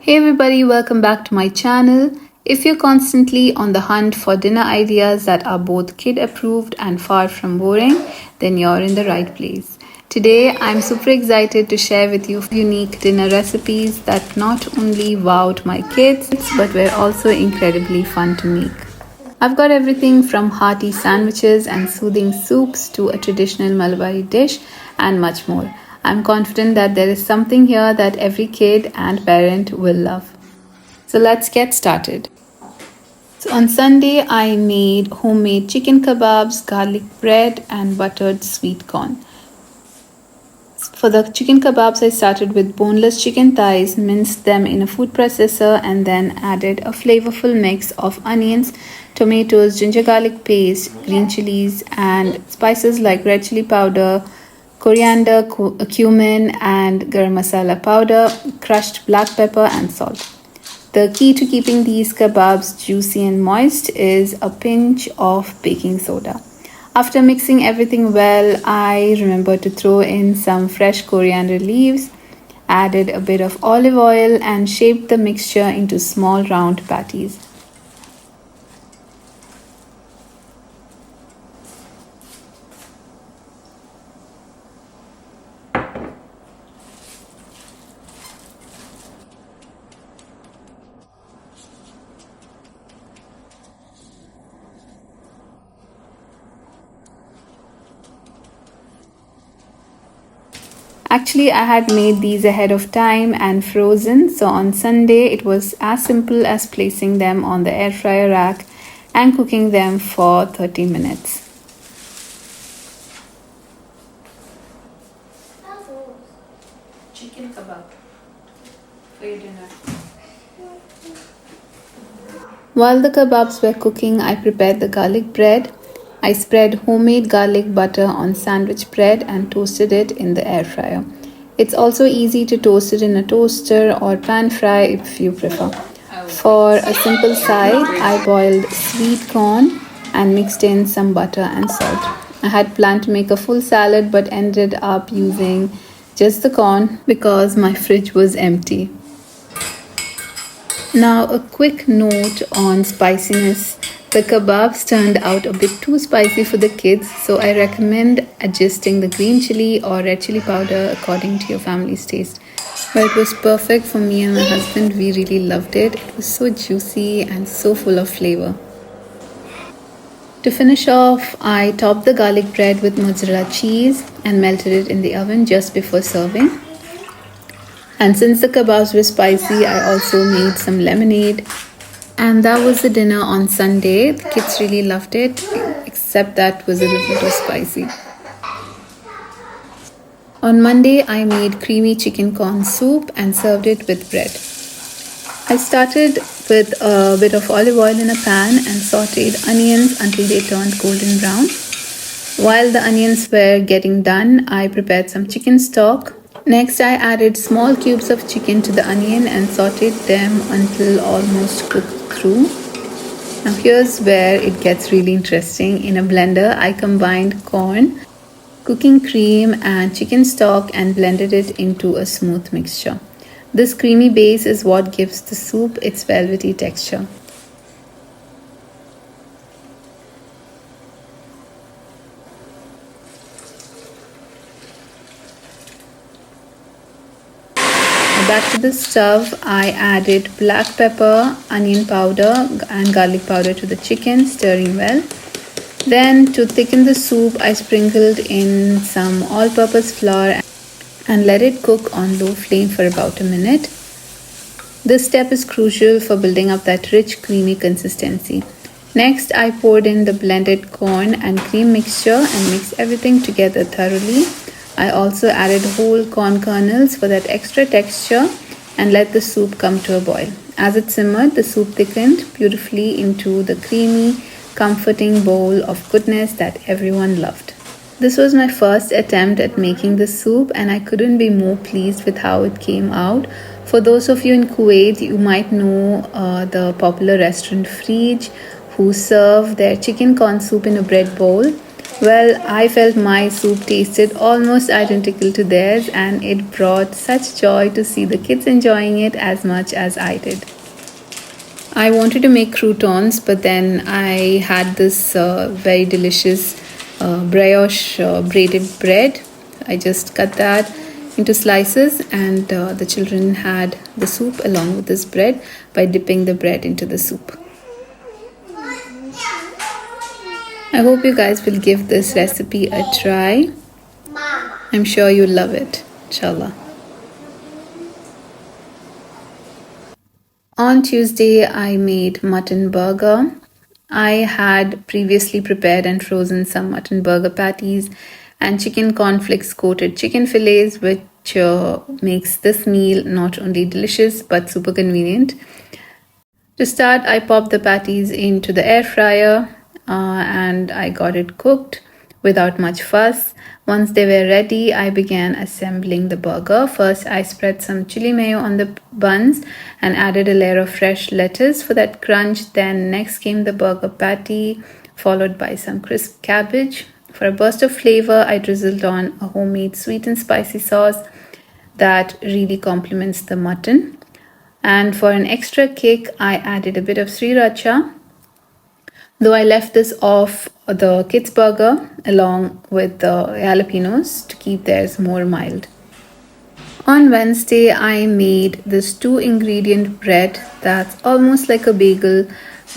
Hey everybody, welcome back to my channel. If you're constantly on the hunt for dinner ideas that are both kid approved and far from boring, then you're in the right place. Today, I'm super excited to share with you unique dinner recipes that not only wowed my kids but were also incredibly fun to make. I've got everything from hearty sandwiches and soothing soups to a traditional Malabari dish and much more. I'm confident that there is something here that every kid and parent will love. So let's get started. So on Sunday, I made homemade chicken kebabs, garlic bread, and buttered sweet corn. For the chicken kebabs, I started with boneless chicken thighs, minced them in a food processor, and then added a flavorful mix of onions, tomatoes, ginger garlic paste, green chilies, and spices like red chili powder, coriander, cumin, and garam masala powder, crushed black pepper, and salt. The key to keeping these kebabs juicy and moist is a pinch of baking soda. After mixing everything well, I remembered to throw in some fresh coriander leaves, added a bit of olive oil, and shaped the mixture into small round patties. Actually, I had made these ahead of time and frozen, so on Sunday it was as simple as placing them on the air fryer rack and cooking them for 30 minutes. Chicken kebab for your dinner. While the kebabs were cooking, I prepared the garlic bread. I spread homemade garlic butter on sandwich bread and toasted it in the air fryer. It's also easy to toast it in a toaster or pan fry if you prefer. For a simple side, I boiled sweet corn and mixed in some butter and salt. I had planned to make a full salad but ended up using just the corn because my fridge was empty. Now, a quick note on spiciness. The kebabs turned out a bit too spicy for the kids, so I recommend adjusting the green chili or red chili powder according to your family's taste. But it was perfect for me and my husband. We really loved it. It was so juicy and so full of flavor. To finish off, I topped the garlic bread with mozzarella cheese and melted it in the oven just before serving. And since the kebabs were spicy, I also made some lemonade. And that was the dinner on Sunday. The kids really loved it, except that was a little too spicy. On Monday, I made creamy chicken corn soup and served it with bread. I started with a bit of olive oil in a pan and sauteed onions until they turned golden brown. While the onions were getting done, I prepared some chicken stock. Next, I added small cubes of chicken to the onion and sauteed them until almost cooked through. Now here's where it gets really interesting. In a blender, I combined corn, cooking cream, and chicken stock and blended it into a smooth mixture. This creamy base is what gives the soup its velvety texture. Back to the stove, I added black pepper, onion powder, and garlic powder to the chicken, stirring well. Then, to thicken the soup, I sprinkled in some all-purpose flour and let it cook on low flame for about a minute. This step is crucial for building up that rich, creamy consistency. Next, I poured in the blended corn and cream mixture and mixed everything together thoroughly. I also added whole corn kernels for that extra texture and let the soup come to a boil. As it simmered, the soup thickened beautifully into the creamy, comforting bowl of goodness that everyone loved. This was my first attempt at making the soup and I couldn't be more pleased with how it came out. For those of you in Kuwait, you might know the popular restaurant Fridge, who serve their chicken corn soup in a bread bowl. Well, I felt my soup tasted almost identical to theirs, and it brought such joy to see the kids enjoying it as much as I did. I wanted to make croutons, but then I had this very delicious brioche braided bread. I just cut that into slices, and the children had the soup along with this bread by dipping the bread into the soup. I hope you guys will give this recipe a try. I'm sure you'll love it, inshallah. On Tuesday, I made mutton burger. I had previously prepared and frozen some mutton burger patties and chicken cornflakes coated chicken fillets, which makes this meal not only delicious but super convenient. To start, I popped the patties into the air fryer and I got it cooked without much fuss. Once they were ready, I began assembling the burger. First, I spread some chili mayo on the buns and added a layer of fresh lettuce for that crunch. Then next came the burger patty, followed by some crisp cabbage. For a burst of flavor, I drizzled on a homemade sweet and spicy sauce that really complements the mutton. And for an extra kick, I added a bit of sriracha, though I left this off the kids' burger along with the jalapenos to keep theirs more mild. On Wednesday, I made this 2-ingredient bread that's almost like a bagel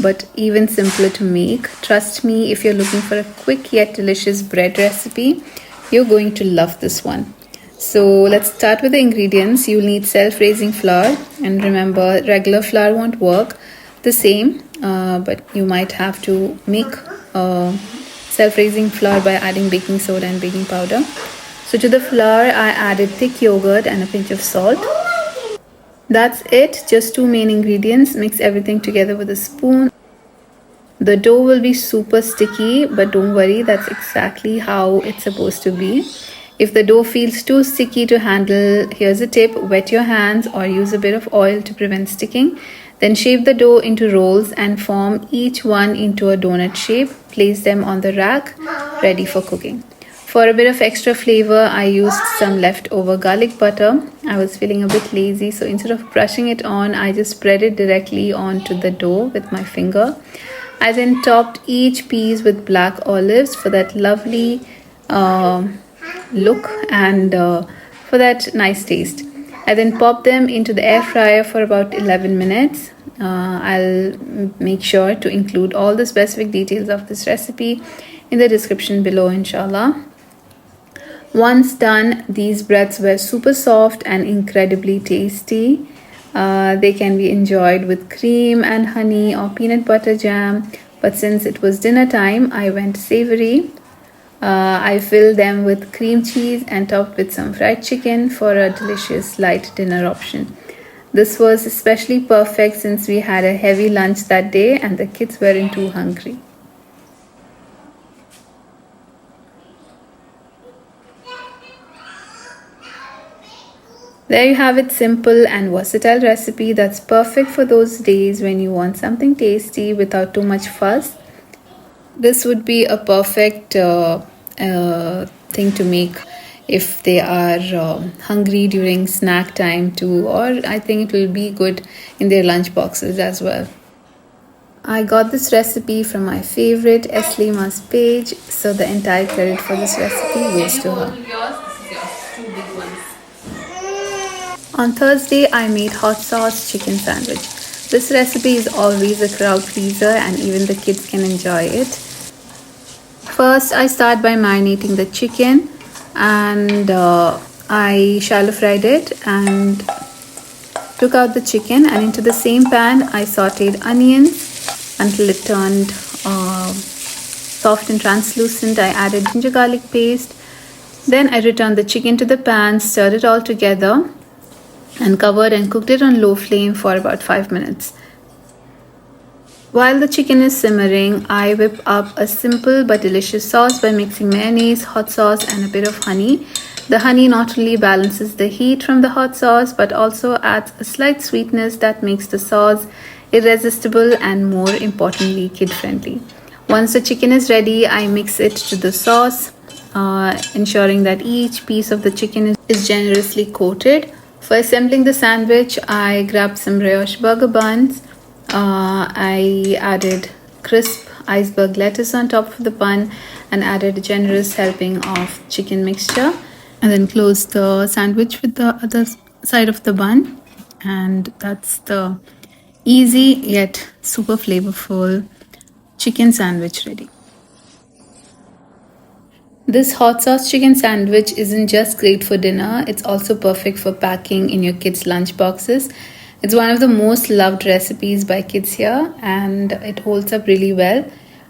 but even simpler to make. Trust me, if you're looking for a quick yet delicious bread recipe, you're going to love this one. So let's start with the ingredients. You'll need self-raising flour, and remember, regular flour won't work the same, but you might have to make self-raising flour by adding baking soda and baking powder. So to the flour, I added thick yogurt and a pinch of salt. That's it, just 2 main ingredients. Mix everything together with a spoon. The dough will be super sticky, but don't worry, that's exactly how it's supposed to be. If the dough feels too sticky to handle, here's a tip: wet your hands or use a bit of oil to prevent sticking. Then shape the dough into rolls and form each one into a donut shape. Place them on the rack, ready for cooking. For a bit of extra flavor, I used some leftover garlic butter. I was feeling a bit lazy, so instead of brushing it on, I just spread it directly onto the dough with my finger. I then topped each piece with black olives for that lovely look and for that nice taste. I then pop them into the air fryer for about 11 minutes. I'll make sure to include all the specific details of this recipe in the description below, inshallah. Once done, these breads were super soft and incredibly tasty. They can be enjoyed with cream and honey or peanut butter jam, but since it was dinner time, I went savory. I filled them with cream cheese and topped with some fried chicken for a delicious light dinner option. This was especially perfect since we had a heavy lunch that day and the kids weren't too hungry. There you have it, simple and versatile recipe that's perfect for those days when you want something tasty without too much fuss. This would be a perfect thing to make if they are hungry during snack time too, or I think it will be good in their lunch boxes as well. I got this recipe from my favorite Eslima's page, so the entire credit for this recipe goes to her. On Thursday, I made hot sauce chicken sandwich. This recipe is always a crowd pleaser and even the kids can enjoy it. First, I start by marinating the chicken and I shallow fried it and took out the chicken, and into the same pan, I sauteed onions until it turned soft and translucent. I added ginger garlic paste. Then I returned the chicken to the pan, stirred it all together and covered and cooked it on low flame for about 5 minutes. While the chicken is simmering, I whip up a simple but delicious sauce by mixing mayonnaise, hot sauce and a bit of honey. The honey not only balances the heat from the hot sauce but also adds a slight sweetness that makes the sauce irresistible and, more importantly, kid-friendly. Once the chicken is ready, I mix it to the sauce, ensuring that each piece of the chicken is generously coated. For assembling the sandwich, I grabbed some brioche burger buns. I added crisp iceberg lettuce on top of the bun and added a generous helping of chicken mixture, and then closed the sandwich with the other side of the bun. And that's the easy yet super flavorful chicken sandwich ready. This hot sauce chicken sandwich isn't just great for dinner, it's also perfect for packing in your kids' lunch boxes. It's one of the most loved recipes by kids here and it holds up really well,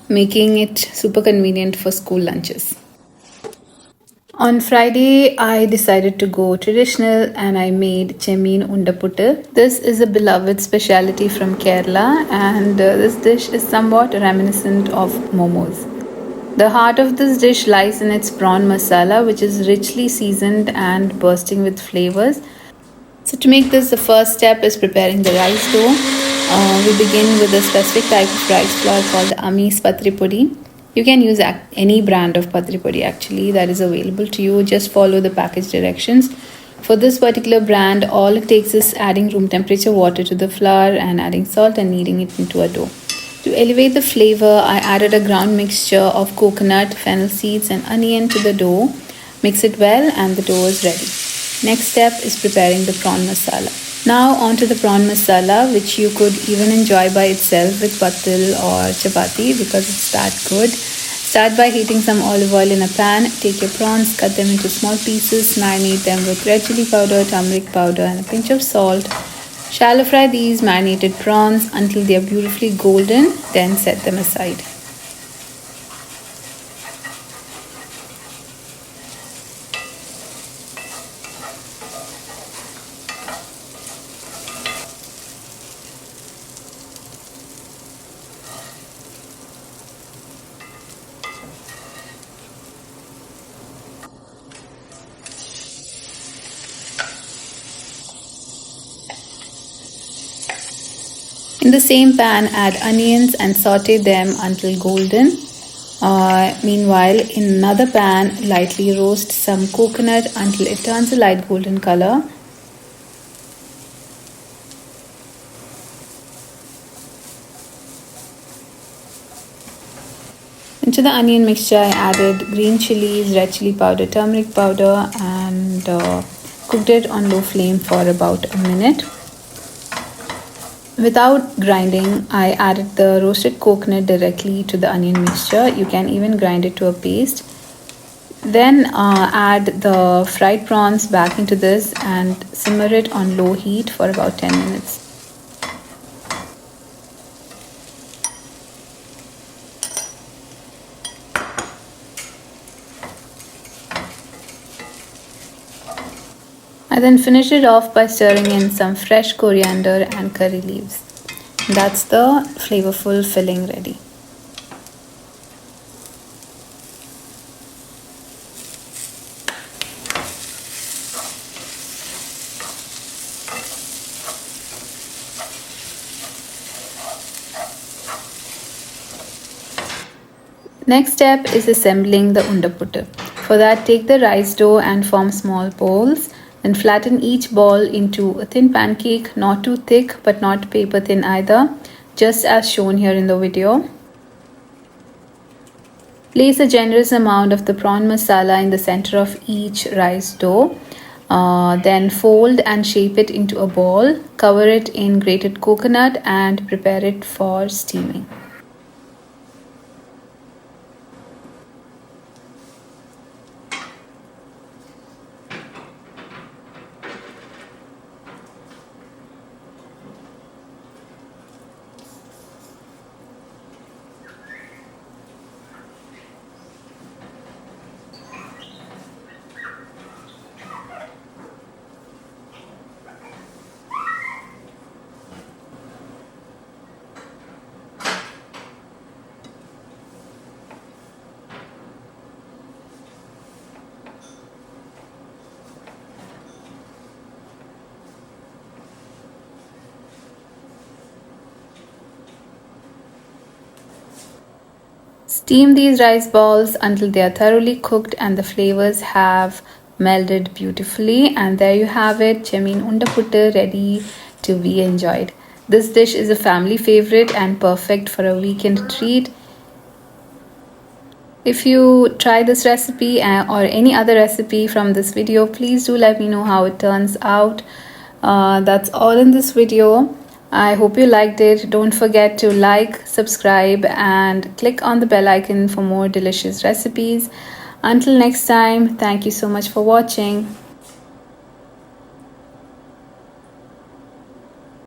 making it super convenient for school lunches. On Friday, I decided to go traditional and I made chemin undaputtu. This is a beloved specialty from Kerala and this dish is somewhat reminiscent of momos. The heart of this dish lies in its prawn masala, which is richly seasoned and bursting with flavors. So, to make this, the first step is preparing the rice dough. We begin with a specific type of rice flour called Amis Patri Podi. You can use any brand of Patri Podi actually that is available to you. Just follow the package directions. For this particular brand, all it takes is adding room temperature water to the flour and adding salt and kneading it into a dough. To elevate the flavor, I added a ground mixture of coconut, fennel seeds, and onion to the dough. Mix it well, and the dough is ready. Next step is preparing the prawn masala. Now, onto the prawn masala, which you could even enjoy by itself with patil or chapati because it's that good. Start by heating some olive oil in a pan. Take your prawns, cut them into small pieces, marinate them with red chili powder, turmeric powder, and a pinch of salt. Shallow fry these marinated prawns until they are beautifully golden, then set them aside. In the same pan, add onions and saute them until golden. Meanwhile, in another pan, lightly roast some coconut until it turns a light golden color. Into the onion mixture, I added green chilies, red chili powder, turmeric powder, and cooked it on low flame for about a minute. Without grinding, I added the roasted coconut directly to the onion mixture. You can even grind it to a paste. Then add the fried prawns back into this and simmer it on low heat for about 10 minutes. I then finish it off by stirring in some fresh coriander and curry leaves. That's the flavorful filling ready. Next step is assembling the undaputtu. For that, take the rice dough and form small balls. Then flatten each ball into a thin pancake, not too thick but not paper thin either, just as shown here in the video. Place a generous amount of the prawn masala in the center of each rice dough. Then fold and shape it into a ball. Cover it in grated coconut and prepare it for steaming. Steam these rice balls until they are thoroughly cooked and the flavors have melded beautifully. And there you have it, Chemin Undaputtu ready to be enjoyed. This dish is a family favorite and perfect for a weekend treat. If you try this recipe or any other recipe from this video, please do let me know how it turns out. That's all in this video. I hope you liked it. Don't forget to like, subscribe, and click on the bell icon for more delicious recipes. Until next time, thank you so much for watching.